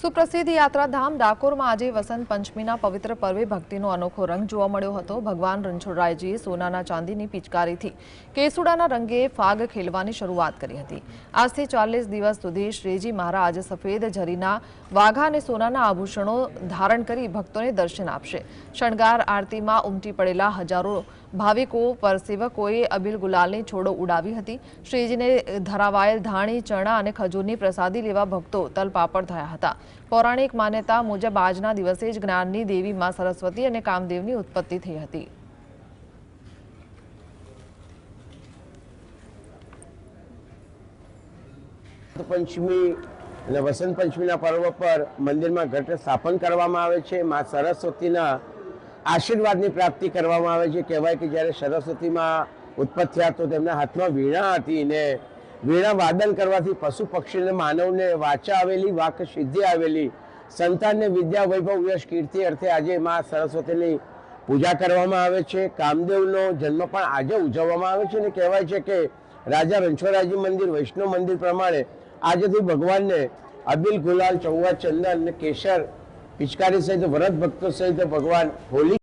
સુપ્રસિદ્ધ યાત્રાધામ ડાકોરમાં આજે વસંત પંચમીના પવિત્ર પર્વે ભક્તિનો અનોખો રંગ જોવા મળ્યો હતો। ભગવાન રણછોડરાયજીએ સોનાના ચાંદીની પિચકારીથી કેસુડાના રંગે ફાગ ખેલવાની શરૂઆત કરી હતી। આજથી 40 દિવસ સુધી શ્રીજી મહારાજ સફેદ જરીના વાઘા અને સોનાના આભૂષણો ધારણ કરી ભક્તોને દર્શન આપશે। શણગાર આરતીમાં ઉમટી પડેલા હજારો ભાવિકો પરસેવકોએ અબીલ ગુલાલની છોડો ઉડાવી હતી। શ્રીજીને ધરાવાયેલ ધાણી ચણા અને ખજૂરની પ્રસાદી લેવા ભક્તો તલપાપડ થયા હતા। પૌરાણિક માન્યતા મુજબ આજના દિવસે જ જ્ઞાનની દેવી માં સરસ્વતી અને કામદેવની ઉત્પત્તિ થઈ હતી। પંચમી અને વસંત પંચમીના પર્વ પર મંદિરમાં ઘટ સ્થાપન કરવામાં આવે છે। માં સરસ્વતીના આશીર્વાદની પ્રાપ્તિ કરવામાં આવે છે। કહેવાય કે જ્યારે સરસ્વતીમાં ઉત્પત્તિ થયા તો તેમના હાથમાં વીણા હતી ને વીણા વાદન કરવાથી પશુ પક્ષીને માનવને વાચા આવેલી વાક સિદ્ધિ આવેલી સંતાનને વિદ્યા વૈભવ યશ કીર્તિ અર્થે આજે માં સરસ્વતીની પૂજા કરવામાં આવે છે। કામદેવનો જન્મ પણ આજે ઉજવવામાં આવે છે અને કહેવાય છે કે રાજા રણછોડરાયજી મંદિર વૈષ્ણવ મંદિર પ્રમાણે આજથી ભગવાનને અબીલ ગુલાલ ચૌવા ચંદન અને કેસર પિચકારી સહિત વ્રત ભક્તો સહિત ભગવાન હોલી